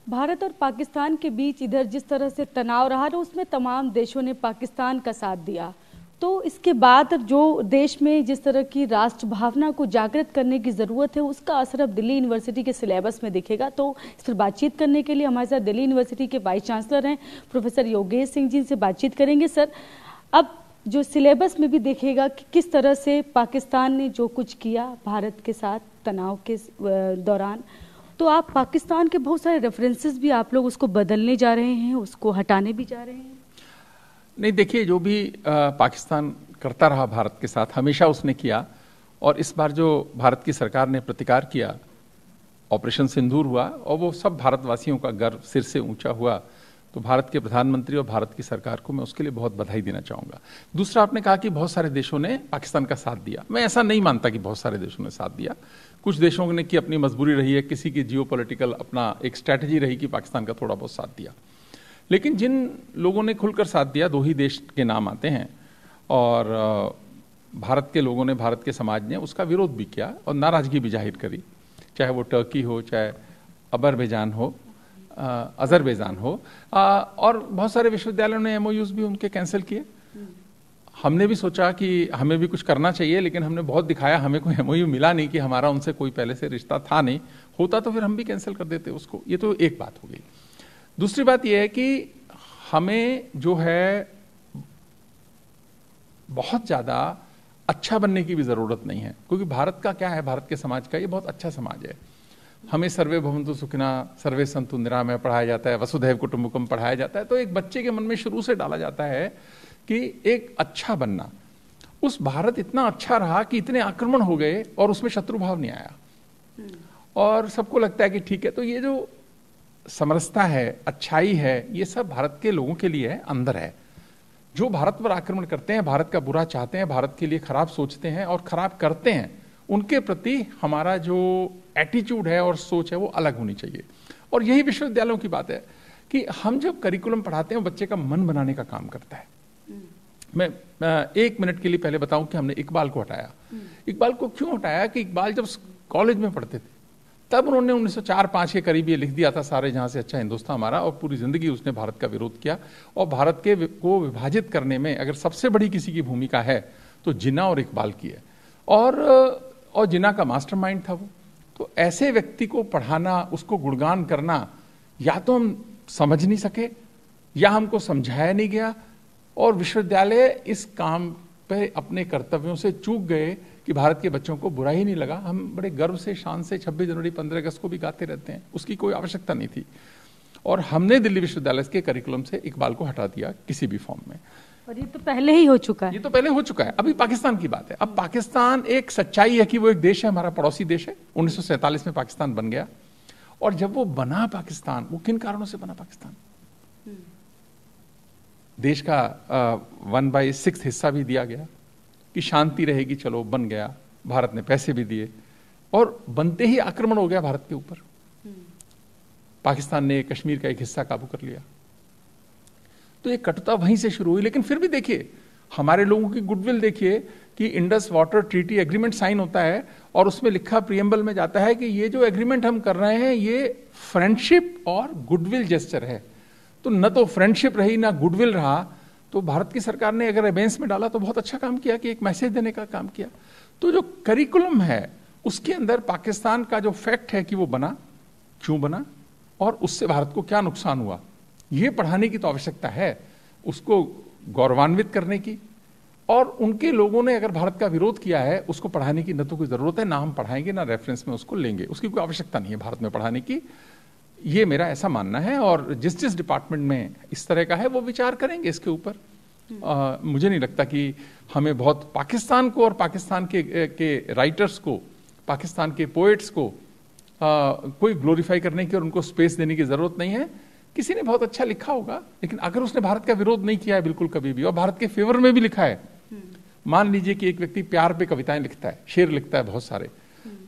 भारत और पाकिस्तान के बीच इधर जिस तरह से तनाव रहा ना, उसमें तमाम देशों ने पाकिस्तान का साथ दिया। तो इसके बाद जो देश में जिस तरह की राष्ट्र भावना को जागृत करने की ज़रूरत है, उसका असर अब दिल्ली यूनिवर्सिटी के सिलेबस में दिखेगा। तो इस पर बातचीत करने के लिए हमारे साथ दिल्ली यूनिवर्सिटी के वाइस चांसलर हैं प्रोफेसर योगेश सिंह जी से बातचीत करेंगे। सर, अब जो सिलेबस में भी देखेगा कि किस तरह से पाकिस्तान ने जो कुछ किया भारत के साथ तनाव के दौरान, तो आप पाकिस्तान के बहुत सारे रेफरेंसेस भी आप लोग उसको बदलने जा रहे हैं, उसको हटाने भी जा रहे हैं। नहीं, देखिए, जो भी पाकिस्तान करता रहा भारत के साथ, हमेशा उसने किया। और इस बार जो भारत की सरकार ने प्रतिकार किया, ऑपरेशन सिंदूर हुआ, और वो सब भारतवासियों का गर्व सिर से ऊंचा हुआ। तो भारत के प्रधानमंत्री और भारत की सरकार को मैं उसके लिए बहुत बधाई देना चाहूँगा। दूसरा, आपने कहा कि बहुत सारे देशों ने पाकिस्तान का साथ दिया। मैं ऐसा नहीं मानता कि बहुत सारे देशों ने साथ दिया। कुछ देशों ने की अपनी मजबूरी रही है, किसी की जियोपॉलिटिकल अपना एक स्ट्रैटेजी रही कि पाकिस्तान का थोड़ा बहुत साथ दिया। लेकिन जिन लोगों ने खुलकर साथ दिया, दो ही देश के नाम आते हैं। और भारत के लोगों ने, भारत के समाज ने उसका विरोध भी किया और नाराजगी भी जाहिर करी, चाहे वो टर्की हो, चाहे अजरबैजान हो, और बहुत सारे विश्वविद्यालयों ने एमओयूज भी उनके कैंसिल किए। हमने भी सोचा कि हमें भी कुछ करना चाहिए, लेकिन हमने बहुत दिखाया, हमें कोई एमओयू मिला नहीं कि हमारा उनसे कोई पहले से रिश्ता था नहीं, होता तो फिर हम भी कैंसिल कर देते उसको। ये तो एक बात हो गई। दूसरी बात यह है कि हमें जो है बहुत ज़्यादा अच्छा बनने की भी ज़रूरत नहीं है, क्योंकि भारत का क्या है, भारत के समाज का ये बहुत अच्छा समाज है। हमें सर्वे भवन्तु सुखिनः, सर्वे सन्तु निरामयः पढ़ाया जाता है, वसुधैव कुटुम्बकम पढ़ाया जाता है। तो एक बच्चे के मन में शुरू से डाला जाता है कि एक अच्छा बनना। उस भारत इतना अच्छा रहा कि इतने आक्रमण हो गए और उसमें शत्रु भाव नहीं आया, और सबको लगता है कि ठीक है। तो ये जो समरसता है, अच्छाई है, ये सब भारत के लोगों के लिए है, अंदर है। जो भारत पर आक्रमण करते हैं, भारत का बुरा चाहते हैं, भारत के लिए खराब सोचते हैं और खराब करते हैं, उनके प्रति हमारा जो एटीट्यूड है और सोच है वो अलग होनी चाहिए। और यही विश्वविद्यालयों की बात है कि हम जब करिकुलम पढ़ाते हैं, बच्चे का मन बनाने का काम करता है। मैं 1 मिनट के लिए पहले बताऊं कि हमने इकबाल को हटाया। इकबाल को क्यों हटाया कि इकबाल जब कॉलेज में पढ़ते थे तब उन्होंने 1904-05 के करीब ये लिख दिया था, सारे जहां से अच्छा हिंदुस्तान हमारा, और पूरी जिंदगी उसने भारत का विरोध किया। और भारत के को विभाजित करने में अगर सबसे बड़ी किसी की भूमिका है तो जिन्ना और इकबाल की है। और जिन्ना का मास्टरमाइंड था वो। तो ऐसे व्यक्ति को पढ़ाना, उसको गुणगान करना, या तो हम समझ नहीं सके या हमको समझाया नहीं गया, और विश्वविद्यालय इस काम पे अपने कर्तव्यों से चूक गए कि भारत के बच्चों को बुरा ही नहीं लगा। हम बड़े गर्व से, शान से 26 जनवरी 15 अगस्त को भी गाते रहते हैं, उसकी कोई आवश्यकता नहीं थी। और हमने दिल्ली विश्वविद्यालय के करिकुलम से इकबाल को हटा दिया किसी भी फॉर्म में। और ये तो पहले ही हो चुका है। ये तो पहले हो चुका है। अभी पाकिस्तान की बात है। अब पाकिस्तान, एक सच्चाई है कि वो एक देश है, हमारा पड़ोसी देश है। 1947 में पाकिस्तान बन गया, और जब वो बना पाकिस्तान, वो किन कारणों से बना पाकिस्तान? देश का 1/6 हिस्सा भी दिया गया कि शांति रहेगी, चलो बन गया। भारत ने पैसे भी दिए, और बनते ही आक्रमण हो गया भारत के ऊपर। पाकिस्तान ने कश्मीर का एक हिस्सा काबू कर लिया। तो ये कटुता वहीं से शुरू हुई। लेकिन फिर भी देखिए, हमारे लोगों की गुडविल देखिए कि Indus water treaty agreement sign होता है, और उसमें लिखा, प्रियम्बल में जाता है कि ये जो एग्रीमेंट हम कर रहे हैं ये फ्रेंडशिप और गुडविल जेस्चर है। तो न तो फ्रेंडशिप रही ना गुडविल रहा। तो भारत की सरकार ने अगर एबेंस में डाला तो बहुत अच्छा काम किया कि एक मैसेज देने का काम किया। तो जो करिकुलम है उसके अंदर पाकिस्तान का जो फैक्ट है कि वो बना, क्यों बना, और उससे भारत को क्या नुकसान हुआ, ये पढ़ाने की तो आवश्यकता है, उसको गौरवान्वित करने की। और उनके लोगों ने अगर भारत का विरोध किया है, उसको पढ़ाने की न तो कोई जरूरत है, ना हम पढ़ाएंगे, ना रेफरेंस में उसको लेंगे, उसकी कोई आवश्यकता नहीं है भारत में पढ़ाने की। ये मेरा ऐसा मानना है। और जिस डिपार्टमेंट में इस तरह का है वो विचार करेंगे इसके ऊपर। मुझे नहीं लगता कि हमें बहुत पाकिस्तान को और पाकिस्तान के राइटर्स को, पाकिस्तान के पोएट्स को कोई ग्लोरीफाई करने की और उनको स्पेस देने की जरूरत नहीं है। किसी ने बहुत अच्छा लिखा होगा, लेकिन अगर उसने भारत का विरोध नहीं किया है बिल्कुल कभी भी, और भारत के फेवर में भी लिखा है, मान लीजिए कि एक व्यक्ति प्यार पे कविताएं लिखता है, शेर लिखता है बहुत सारे,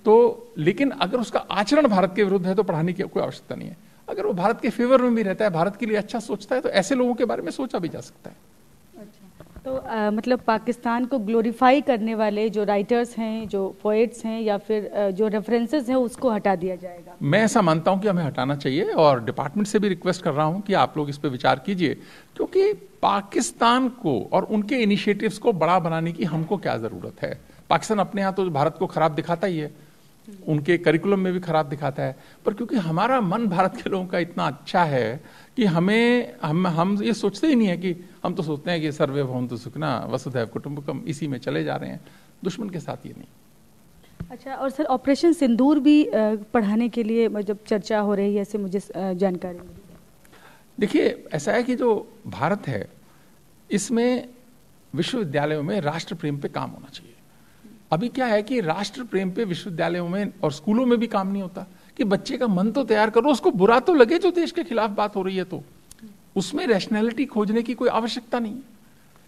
तो लेकिन अगर उसका आचरण भारत के विरुद्ध है तो पढ़ाने की कोई आवश्यकता नहीं है। अगर वो भारत के फेवर में भी रहता है, भारत के लिए अच्छा सोचता है, तो ऐसे लोगों के बारे में सोचा भी जा सकता है। अच्छा। तो मतलब पाकिस्तान को ग्लोरीफाई करने वाले जो राइटर्स हैं, जो पोएट्स हैं या फिर जो रेफरेंसेस हैं उसको हटा दिया जाएगा? मैं ऐसा मानता हूं कि हमें हटाना चाहिए और डिपार्टमेंट से भी रिक्वेस्ट कर रहा हूं कि आप लोग इस पर विचार कीजिए, क्योंकि पाकिस्तान को और उनके इनिशिएटिव्स को बड़ा बनाने की हमको क्या जरूरत है। पाकिस्तान अपने यहाँ तो भारत को खराब दिखाता ही है, उनके करिकुलम में भी खराब दिखाता है, पर क्योंकि हमारा मन भारत के लोगों का इतना अच्छा है कि हम ये सोचते ही नहीं है कि हम तो सोचते हैं कि सर्वे भवन्तु सुखिनः वसुधैव कुटुम्बकम, इसी में चले जा रहे हैं, दुश्मन के साथ ये नहीं। अच्छा, और सर ऑपरेशन सिंदूर भी पढ़ाने के लिए जब चर्चा हो रही है, ऐसे मुझे जानकारी मिली। देखिए, ऐसा है कि जो भारत है इसमें विश्वविद्यालयों में राष्ट्र प्रेम पे काम होना चाहिए। अभी क्या है कि राष्ट्र प्रेम पे विश्वविद्यालयों में और स्कूलों में भी काम नहीं होता कि बच्चे का मन तो तैयार करो, उसको बुरा तो लगे जो देश के खिलाफ बात हो रही है, तो उसमें रैशनैलिटी खोजने की कोई आवश्यकता नहीं है।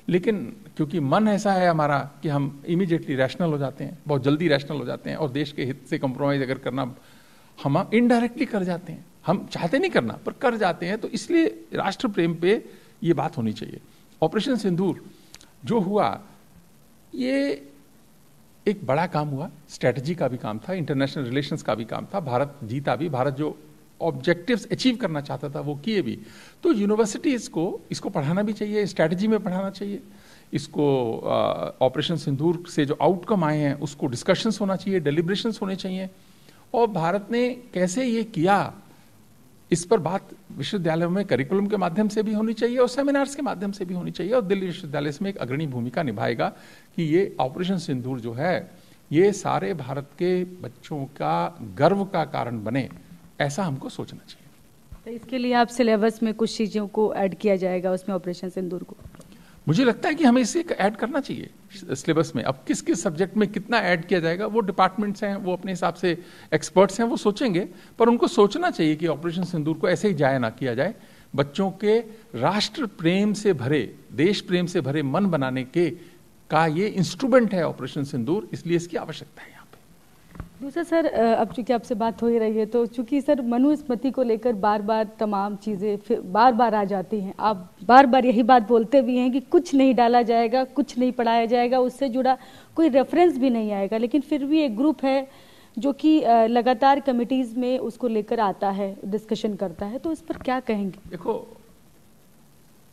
लेकिन क्योंकि मन ऐसा है हमारा कि हम इमीडिएटली रैशनल हो जाते हैं, बहुत जल्दी रैशनल हो जाते हैं, और देश के हित से कंप्रोमाइज अगर करना हम इनडायरेक्टली कर जाते हैं, हम चाहते नहीं करना पर कर जाते हैं, तो इसलिए राष्ट्र प्रेम पे ये बात होनी चाहिए। ऑपरेशन सिंदूर जो हुआ ये एक बड़ा काम हुआ, स्ट्रेटजी का भी काम था, इंटरनेशनल रिलेशंस का भी काम था, भारत जीता भी, भारत जो ऑब्जेक्टिव्स अचीव करना चाहता था वो किए भी। तो यूनिवर्सिटीज को इसको पढ़ाना भी चाहिए, स्ट्रेटजी में पढ़ाना चाहिए इसको। ऑपरेशन सिंदूर से जो आउटकम आए हैं उसको डिस्कशंस होना चाहिए, डेलिब्रेशंस होने चाहिए, और भारत ने कैसे ये किया इस पर बात विश्वविद्यालयों में करिकुलम के माध्यम से भी होनी चाहिए और सेमिनार्स के माध्यम से भी होनी चाहिए, और दिल्ली विश्वविद्यालय इसमें एक अग्रणी भूमिका निभाएगा कि ये ऑपरेशन सिंदूर जो है ये सारे भारत के बच्चों का गर्व का कारण बने, ऐसा हमको सोचना चाहिए। तो इसके लिए आप सिलेबस में कुछ चीज़ों को ऐड किया जाएगा उसमें, ऑपरेशन सिंदूर को? मुझे लगता है कि हमें इसे ऐड करना चाहिए सिलेबस में। अब किस किस सब्जेक्ट में कितना ऐड किया जाएगा वो डिपार्टमेंट्स हैं, वो अपने हिसाब से एक्सपर्ट्स हैं, वो सोचेंगे, पर उनको सोचना चाहिए कि ऑपरेशन सिंदूर को ऐसे ही जाया ना किया जाए। बच्चों के राष्ट्र प्रेम से भरे, देश प्रेम से भरे मन बनाने के का ये इंस्ट्रूमेंट है ऑपरेशन सिंदूर, इसलिए इसकी आवश्यकता है यहाँ पे। दूसरा सर, अब चूंकि आपसे बात हो ही रही है, तो चूंकि सर मनुस्मृति को लेकर बार बार तमाम चीज़ें फिर बार बार आ जाती हैं, आप बार बार यही बात बोलते भी हैं कि कुछ नहीं डाला जाएगा, कुछ नहीं पढ़ाया जाएगा, उससे जुड़ा कोई रेफरेंस भी नहीं आएगा, लेकिन फिर भी एक ग्रुप है जो कि लगातार कमिटीज़ में उसको लेकर आता है, डिस्कशन करता है, तो इस पर क्या कहेंगे? देखो,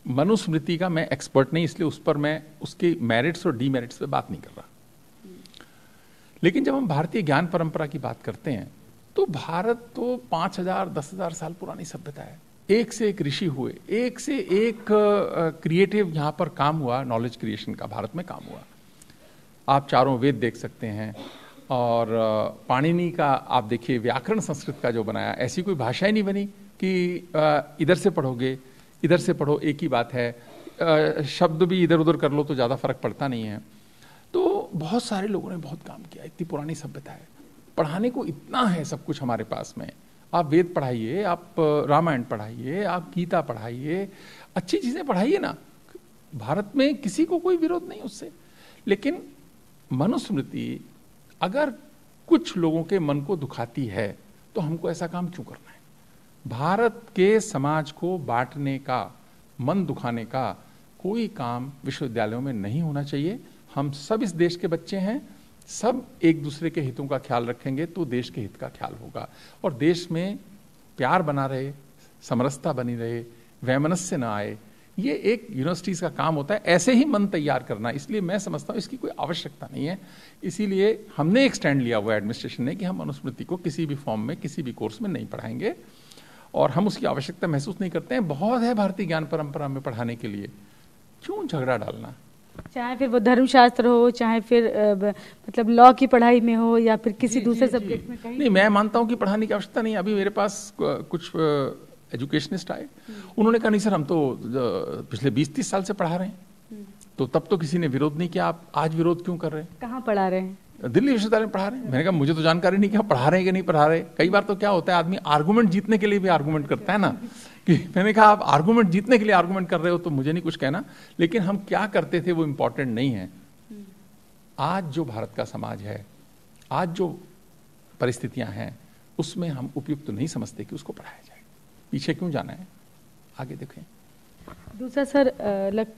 मनुस्मृति का मैं एक्सपर्ट नहीं, इसलिए उस पर मैं उसके मेरिट्स और डीमेरिट्स पे बात नहीं कर रहा। लेकिन जब हम भारतीय ज्ञान परंपरा की बात करते हैं तो भारत तो 5000 10,000 साल पुरानी सभ्यता है। एक से एक ऋषि हुए, एक से एक क्रिएटिव यहाँ पर काम हुआ, नॉलेज क्रिएशन का भारत में काम हुआ। आप चारों वेद देख सकते हैं, और पाणिनि का आप देखिए, व्याकरण संस्कृत का जो बनाया, ऐसी कोई भाषा ही नहीं बनी कि इधर से पढ़ोगे इधर से पढ़ो, एक ही बात है, शब्द भी इधर उधर कर लो तो ज़्यादा फर्क पड़ता नहीं है। तो बहुत सारे लोगों ने बहुत काम किया, इतनी पुरानी सभ्यता है, पढ़ाने को इतना है सब कुछ हमारे पास में। आप वेद पढ़ाइए, आप रामायण पढ़ाइए, आप गीता पढ़ाइए, अच्छी चीज़ें पढ़ाइए ना, भारत में किसी को कोई विरोध नहीं उससे। लेकिन मनुस्मृति अगर कुछ लोगों के मन को दुखाती है तो हमको ऐसा काम क्यों करना है? भारत के समाज को बांटने का, मन दुखाने का कोई काम विश्वविद्यालयों में नहीं होना चाहिए। हम सब इस देश के बच्चे हैं, सब एक दूसरे के हितों का ख्याल रखेंगे तो देश के हित का ख्याल होगा, और देश में प्यार बना रहे, समरसता बनी रहे, वैमनस्य न आए, ये एक यूनिवर्सिटीज का काम होता है, ऐसे ही मन तैयार करना। इसलिए मैं समझता हूँ इसकी कोई आवश्यकता नहीं है। इसीलिए हमने एक स्टैंड लिया हुआ एडमिनिस्ट्रेशन ने कि हम मनुस्मृति को किसी भी फॉर्म में, किसी भी कोर्स में नहीं पढ़ाएंगे, और हम उसकी आवश्यकता महसूस नहीं करते हैं। बहुत है भारतीय ज्ञान परंपरा में पढ़ाने के लिए, क्यों झगड़ा डालना? चाहे फिर वो धर्मशास्त्र हो, चाहे फिर मतलब लॉ की पढ़ाई में हो, या फिर किसी दूसरे सब्जेक्ट में कहीं। नहीं, मैं मानता हूं कि पढ़ाने की आवश्यकता नहीं। अभी मेरे पास कुछ एजुकेशनिस्ट आए, उन्होंने कहा नहीं सर, हम तो पिछले 20-30 साल से पढ़ा रहे हैं। तो तब तो किसी ने विरोध नहीं किया, आप आज विरोध क्यों कर रहे हैं? कहाँ पढ़ा रहे हैं? दिल्ली विश्वविद्यालय में पढ़ा रहे हैं। मैंने कहा मुझे तो जानकारी नहीं कि पढ़ा रहे हैं कि नहीं पढ़ा रहे। कई बार तो क्या होता है, आदमी आर्गुमेंट जीतने के लिए भी आर्गुमेंट करता है ना, कि मैंने कहा आप आर्गुमेंट जीतने के लिए आर्गुमेंट कर रहे हो तो मुझे नहीं कुछ कहना, लेकिन हम क्या करते थे वो इंपॉर्टेंट नहीं है। आज जो भारत का समाज है, आज जो परिस्थितियां हैं, उसमें हम उपयुक्त नहीं समझते कि उसको पढ़ाया जाए। पीछे क्यों जाना है, आगे देखें। दूसरा सर,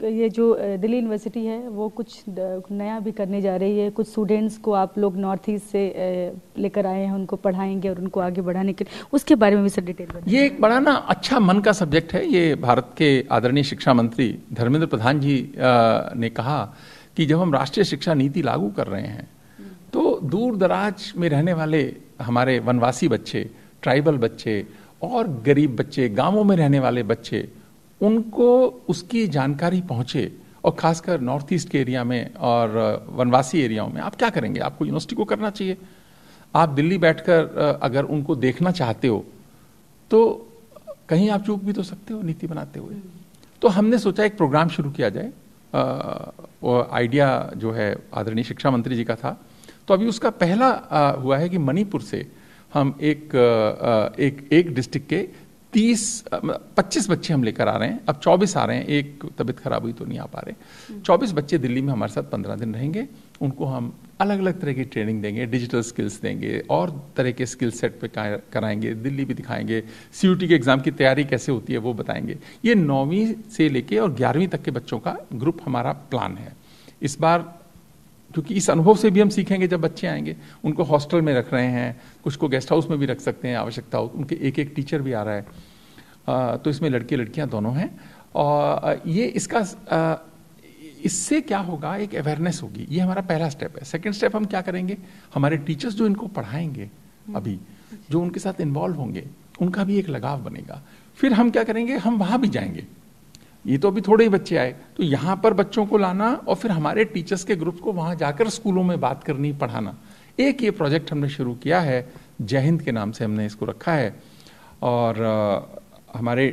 ये जो दिल्ली यूनिवर्सिटी है वो कुछ नया भी करने जा रही है। कुछ स्टूडेंट्स को आप लोग नॉर्थ ईस्ट से लेकर आए हैं, उनको पढ़ाएंगे और उनको आगे बढ़ाने के लिए, उसके बारे में भी सर डिटेल बताइए। ये एक बड़ा ना अच्छा मन का सब्जेक्ट है। ये भारत के आदरणीय शिक्षा मंत्री धर्मेंद्र प्रधान जी ने कहा कि जब हम राष्ट्रीय शिक्षा नीति लागू कर रहे हैं तो दूर दराज में रहने वाले हमारे वनवासी बच्चे, ट्राइबल बच्चे और गरीब बच्चे, गांवों में रहने वाले बच्चे, उनको उसकी जानकारी पहुंचे। और खासकर नॉर्थ ईस्ट के एरिया में और वनवासी एरियाओं में आप क्या करेंगे? आपको यूनिवर्सिटी को करना चाहिए। आप दिल्ली बैठकर अगर उनको देखना चाहते हो तो कहीं आप चूक भी तो सकते हो नीति बनाते हुए। तो हमने सोचा एक प्रोग्राम शुरू किया जाए। वो आइडिया जो है आदरणीय शिक्षा मंत्री जी का था। तो अभी उसका पहला हुआ है कि मणिपुर से हम एक डिस्ट्रिक्ट के 25 बच्चे हम लेकर आ रहे हैं। अब 24 आ रहे हैं, एक तबीयत खराब हुई तो नहीं आ पा रहे। 24 बच्चे दिल्ली में हमारे साथ 15 दिन रहेंगे। उनको हम अलग अलग तरह की ट्रेनिंग देंगे, डिजिटल स्किल्स देंगे और तरह के स्किल सेट पे कराएंगे, दिल्ली भी दिखाएंगे, CUT के एग्जाम की तैयारी कैसे होती है वो बताएंगे। ये 9वीं से लेके और 11वीं तक के बच्चों का ग्रुप हमारा प्लान है इस बार। क्योंकि इस अनुभव से भी हम सीखेंगे, जब बच्चे आएंगे उनको हॉस्टल में रख रहे हैं, कुछ को गेस्ट हाउस में भी रख सकते हैं आवश्यकता हो। उनके एक टीचर भी आ रहा है। तो इसमें लड़के लड़कियां दोनों हैं। और ये इससे क्या होगा, एक अवेयरनेस होगी। ये हमारा पहला स्टेप है। सेकंड स्टेप हम क्या करेंगे, हमारे टीचर्स जो इनको पढ़ाएंगे अभी, जो उनके साथ इन्वॉल्व होंगे, उनका भी एक लगाव बनेगा। फिर हम क्या करेंगे, हम वहां भी जाएंगे। ये तो अभी थोड़े ही बच्चे आए, तो यहाँ पर बच्चों को लाना और फिर हमारे टीचर्स के ग्रुप को वहां जाकर स्कूलों में बात करनी, पढ़ाना। एक ये प्रोजेक्ट हमने शुरू किया है, जय हिंद के नाम से हमने इसको रखा है। और हमारे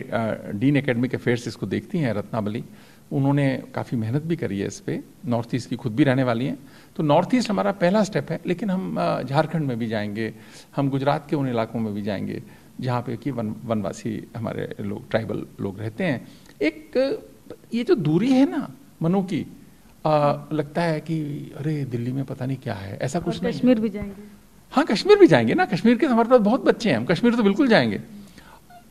डीन एकेडमिक अफेयर्स इसको देखती हैं, रत्नावली, उन्होंने काफ़ी मेहनत भी करी है इस पर। नॉर्थ ईस्ट की खुद भी रहने वाली हैं। तो नॉर्थ ईस्ट हमारा पहला स्टेप है, लेकिन हम झारखंड में भी जाएंगे, हम गुजरात के उन इलाकों में भी जाएंगे जहाँ पे कि वनवासी हमारे लोग, ट्राइबल लोग रहते हैं। एक ये जो दूरी है ना मनों की, लगता है कि अरे दिल्ली में पता नहीं क्या है, ऐसा कुछ नहीं। कश्मीर भी जाएंगे? हाँ, कश्मीर भी जाएंगे ना। कश्मीर के हमारे पास बहुत बच्चे हैं, हम कश्मीर तो बिल्कुल जाएंगे,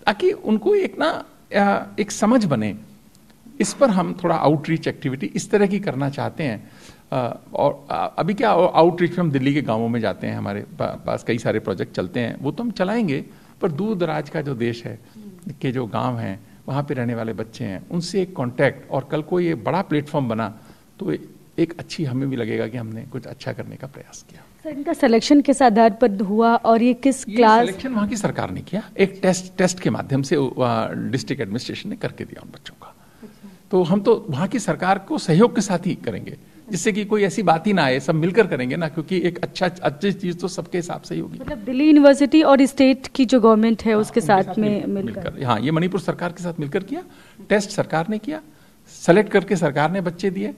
ताकि उनको एक समझ बने। इस पर हम थोड़ा आउटरीच एक्टिविटी इस तरह की करना चाहते हैं। और अभी क्या आउटरीच में हम दिल्ली के गांवों में जाते हैं, हमारे पास कई सारे प्रोजेक्ट चलते हैं, वो तो हम चलाएंगे। पर दूर दराज का जो देश है के जो गांव हैं, वहाँ पे रहने वाले बच्चे हैं, उनसे एक कांटेक्ट, और कल को ये बड़ा प्लेटफॉर्म बना तो एक अच्छी, हमें भी लगेगा कि हमने कुछ अच्छा करने का प्रयास किया। सर, इनका सिलेक्शन किस आधार पर हुआ और ये किस क्लास? सिलेक्शन वहाँ की सरकार ने किया, एक टेस्ट के माध्यम से डिस्ट्रिक्ट एडमिनिस्ट्रेशन ने करके दिया उन बच्चों का। तो हम तो वहाँ की सरकार को सहयोग के साथ ही करेंगे, जिससे कि कोई ऐसी बात ही ना आए, सब मिलकर करेंगे ना, क्योंकि एक अच्छी चीज तो सबके हिसाब से ही होगी। मतलब दिल्ली यूनिवर्सिटी और स्टेट की जो गवर्नमेंट है उसके साथ में मिलकर। हाँ, ये मणिपुर सरकार के साथ मिलकर किया। टेस्ट सरकार ने किया, सेलेक्ट करके सरकार ने बच्चे दिए।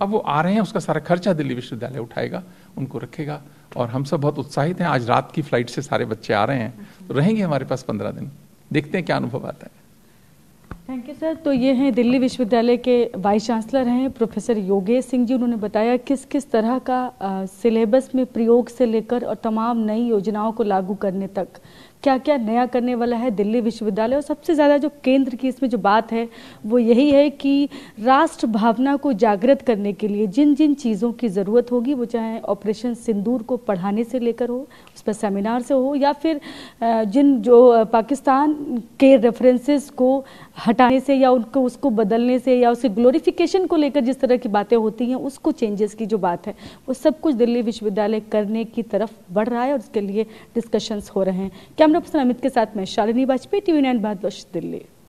अब वो आ रहे हैं, उसका सारा खर्चा दिल्ली विश्वविद्यालय उठाएगा, उनको रखेगा। और हम सब बहुत उत्साहित हैं। आज रात की फ्लाइट से सारे बच्चे आ रहे हैं, तो रहेंगे हमारे पास 15 दिन। देखते हैं क्या अनुभव आता है। Thank you sir. तो ये हैं दिल्ली विश्वविद्यालय के वाइस चांसलर हैं प्रोफेसर योगेश सिंह जी। उन्होंने बताया किस किस तरह का सिलेबस में प्रयोग से लेकर और तमाम नई योजनाओं को लागू करने तक क्या क्या नया करने वाला है दिल्ली विश्वविद्यालय। और सबसे ज़्यादा जो केंद्र की इसमें जो बात है वो यही है कि राष्ट्र भावना को जागृत करने के लिए जिन जिन चीज़ों की ज़रूरत होगी, वो चाहे ऑपरेशन सिंदूर को पढ़ाने से लेकर हो, उस पर सेमिनार से हो, या फिर जिन जो पाकिस्तान के रेफरेंसेस को हटाने से या उनको उसको बदलने से या उसके ग्लोरिफिकेशन को लेकर जिस तरह की बातें होती हैं, उसको चेंजेस की जो बात है, वो सब कुछ दिल्ली विश्वविद्यालय करने की तरफ बढ़ रहा है और उसके लिए डिस्कशंस हो रहे हैं। कैमरा पर्सन अमित के साथ मैं शालिनी वाजपेयी, TV9 भारतवर्ष, दिल्ली।